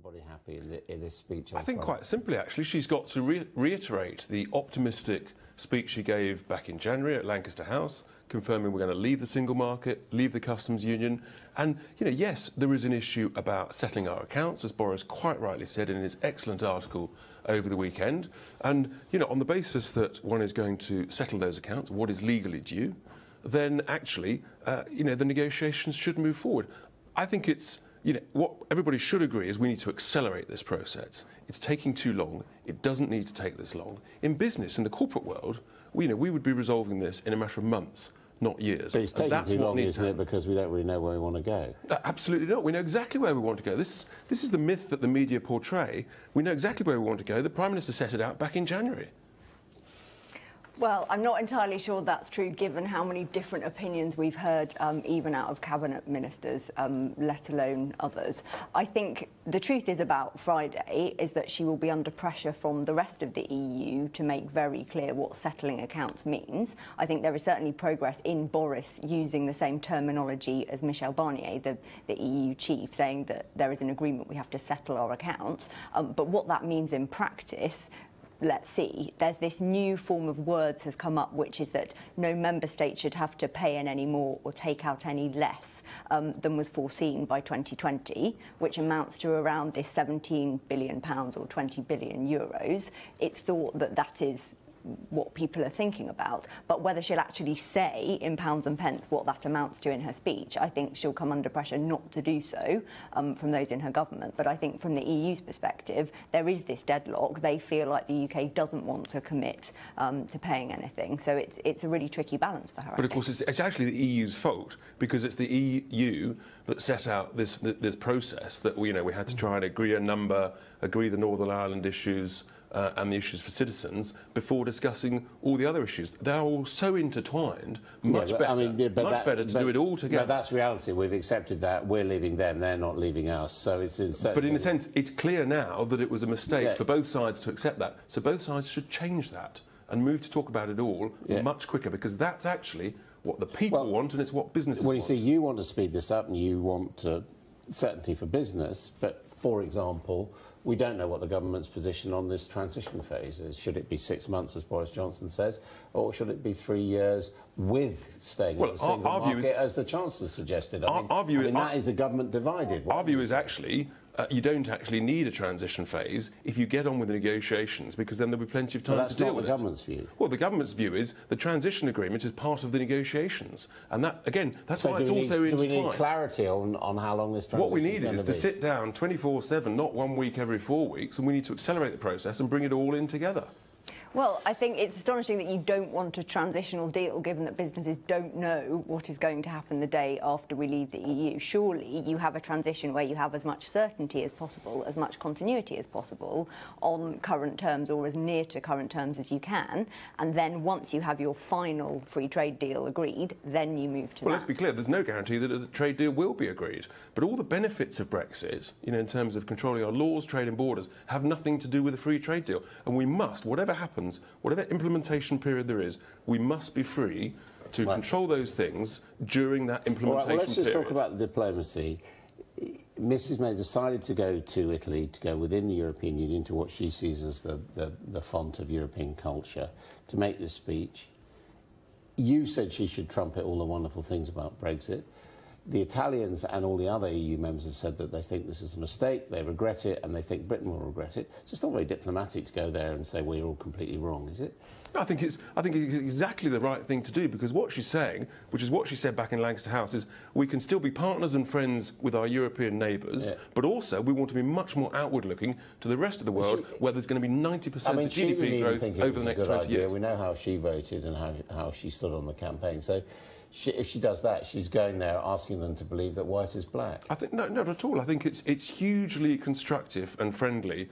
everybody happy in this speech? I think quite simply, actually, she's got to reiterate the optimistic speech she gave back in January at Lancaster House, confirming we're going to leave the single market, leave the customs union. And, you know, yes, there is an issue about settling our accounts, as Boris quite rightly said in his excellent article over the weekend. And, you know, on the basis that one is going to settle those accounts, what is legally due, then actually, you know, the negotiations should move forward. I think it's, you know, what everybody should agree is we need to accelerate this process. It's taking too long. It doesn't need to take this long. In business, in the corporate world, we would be resolving this in a matter of months, not years. But it's taking too long, isn't it, because we don't really know where we want to go? Absolutely not. We know exactly where we want to go. This is the myth that the media portray. We know exactly where we want to go. The Prime Minister set it out back in January. Well, I'm not entirely sure that's true, given how many different opinions we've heard, even out of cabinet ministers, let alone others. I think the truth is about Friday is that she will be under pressure from the rest of the EU to make very clear what settling accounts means. I think there is certainly progress in Boris using the same terminology as Michel Barnier, the EU chief, saying that there is an agreement we have to settle our accounts. But what that means in practice, let's see. There's this new form of words has come up, which is that no member state should have to pay in any more or take out any less than was foreseen by 2020, which amounts to around this £17 billion or 20 billion euros. It's thought that that is what people are thinking about, but whether she'll actually say in pounds and pence what that amounts to in her speech, I think she'll come under pressure not to do so from those in her government. But I think from the EU's perspective, there is this deadlock. They feel like the UK doesn't want to commit to paying anything, so it's a really tricky balance for her. But of course, it's actually the EU's fault, because it's the EU that set out this process that we had to try and agree a number, agree the Northern Ireland issues, and the issues for citizens before discussing all the other issues. They're all so intertwined, much better to do it all together. But that's reality. We've accepted that. We're leaving them, they're not leaving us. So it's But in a sense, it's clear now that it was a mistake for both sides to accept that. So both sides should change that and move to talk about it all much quicker, because that's actually what the people want, and it's what businesses want. Well, you see, you want to speed this up and you want certainty for business, but, for example, we don't know what the government's position on this transition phase is. Should it be 6 months, as Boris Johnson says, or should it be 3 years with staying in the single market, as the Chancellor suggested? I mean, that is a government divided. Our view is actually you don't actually need a transition phase if you get on with the negotiations, because then there'll be plenty of time to deal with it. That's not the government's view. Well, the government's view is the transition agreement is part of the negotiations, and that, again, that's why it's also intertwined. Do we need clarity on how long this transition is going to be? What we need is to sit down 24/7, not 1 week every 4 weeks, and we need to accelerate the process and bring it all in together. Well, I think it's astonishing that you don't want a transitional deal, given that businesses don't know what is going to happen the day after we leave the EU. Surely you have a transition where you have as much certainty as possible, as much continuity as possible on current terms, or as near to current terms as you can, and then once you have your final free trade deal agreed, then you move to that. Well, let's be clear, there's no guarantee that a trade deal will be agreed, but all the benefits of Brexit, in terms of controlling our laws, trade and borders, have nothing to do with a free trade deal, and we must, whatever happens, whatever implementation period there is, we must be free to control those things during that implementation period. Let's just talk about the diplomacy. Mrs May decided to go to Italy, to go within the European Union, to what she sees as the font of European culture, to make this speech. You said she should trumpet all the wonderful things about Brexit. The Italians and all the other EU members have said that they think this is a mistake, they regret it, and they think Britain will regret it. So it's not very diplomatic to go there and say we're all completely wrong, is it? I think it's exactly the right thing to do, because what she's saying, which is what she said back in Lancaster House, is we can still be partners and friends with our European neighbours, but also we want to be much more outward-looking to the rest of the world, where there's going to be 90% of GDP growth over the next 20 years. We know how she voted and how she stood on the campaign. So if she does that, she's going there asking them to believe that white is black. I think not at all. I think it's hugely constructive and friendly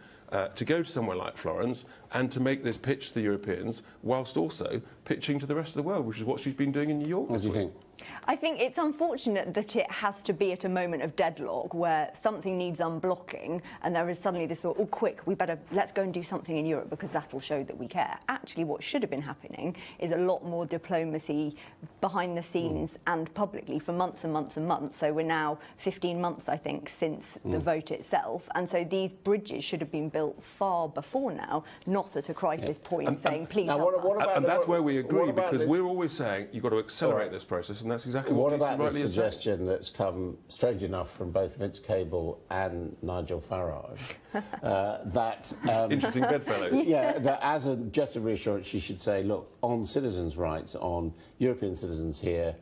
to go to somewhere like Florence and to make this pitch to the Europeans, whilst also pitching to the rest of the world, which is what she's been doing in New York. What do you think? I think it's unfortunate that it has to be at a moment of deadlock where something needs unblocking and there is suddenly this thought, oh, quick, let's go and do something in Europe because that'll show that we care. Actually, what should have been happening is a lot more diplomacy behind the scenes and publicly for months and months and months. So we're now 15 months, I think, since the vote itself. And so these bridges should have been built far before now, not at a crisis point saying, please help us. And that's where we agree, because we're always saying you've got to accelerate this process, and that's exactly what about rightly this is saying. suggestion that's come, strange enough, from both Vince Cable and Nigel Farage, that... Interesting bedfellows. Yeah, that as a just a reassurance, she should say, look, on citizens' rights, on European citizens here,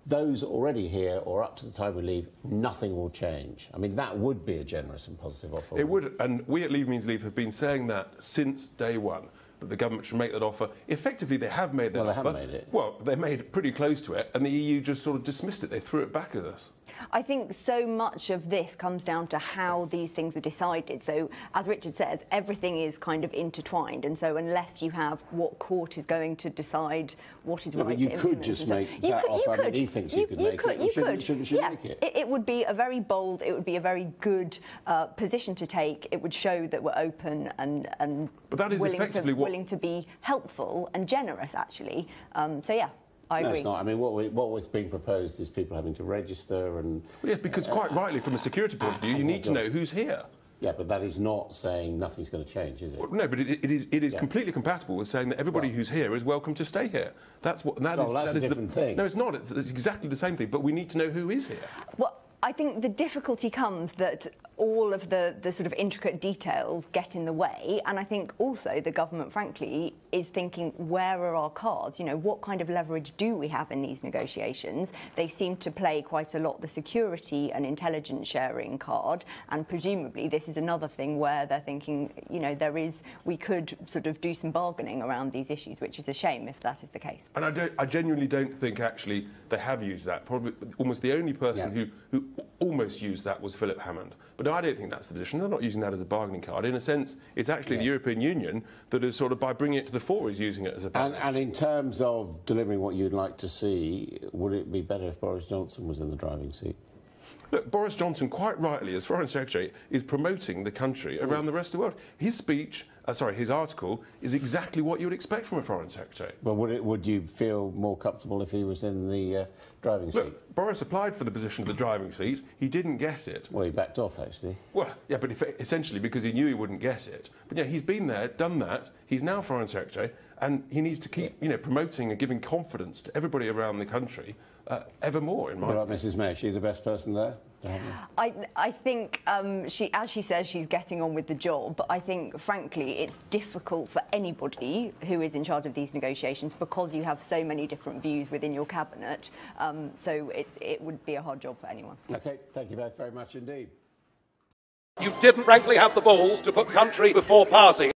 those already here or up to the time we leave, nothing will change. I mean, that would be a generous and positive offer. It would, and we at Leave Means Leave have been saying that since day one, that the government should make that offer. Effectively, they have made that offer. Well, they haven't made it. Well, they made it pretty close to it, and the EU just sort of dismissed it. They threw it back at us. I think so much of this comes down to how these things are decided. So, as Richard says, everything is kind of intertwined, and so unless you have what court is going to decide what is right to implement... But you could just make that offer. I mean, he thinks you could make it. You could. Shouldn't you make it? It would be a very bold, it would be a very good position to take. It would show that we're open and but that is effectively willing to be helpful and generous, actually. So, yeah. I agree. No, it's not. I mean, what was being proposed is people having to register and... Well, yes, because quite rightly, from a security point of view, you need to know who's here. Yeah, but that is not saying nothing's going to change, is it? Well, no, but it is completely compatible with saying that everybody who's here is welcome to stay here. That's what... That's a different thing. No, it's not. It's exactly the same thing, but we need to know who is here. Well, I think the difficulty comes that all of the sort of intricate details get in the way, and I think also the government, frankly, is thinking, where are our cards? You know, what kind of leverage do we have in these negotiations? They seem to play quite a lot the security and intelligence sharing card, and presumably this is another thing where they're thinking, you know, we could sort of do some bargaining around these issues, which is a shame if that is the case. And I genuinely don't think actually they have used that. Probably almost the only person who almost used that was Philip Hammond. But no, I don't think that's the position. They're not using that as a bargaining card. In a sense, it's actually the European Union that is sort of, by bringing it to the fore, is using it as a bargaining. And in terms of delivering what you'd like to see, would it be better if Boris Johnson was in the driving seat? Look, Boris Johnson, quite rightly, as Foreign Secretary, is promoting the country around the rest of the world. His speech, his article, is exactly what you would expect from a Foreign Secretary. Well, would you feel more comfortable if he was in the driving seat? Look, Boris applied for the position of the driving seat. He didn't get it. Well, he backed off, actually. Well, yeah, but essentially because he knew he wouldn't get it. But yeah, he's been there, done that. He's now Foreign Secretary, and he needs to keep, promoting and giving confidence to everybody around the country ever more, in my opinion. What about Mrs May? Is she the best person there? I think, as she says, she's getting on with the job, but I think, frankly, it's difficult for anybody who is in charge of these negotiations because you have so many different views within your cabinet. So it would be a hard job for anyone. OK, thank you both very much indeed. You didn't frankly have the balls to put country before party.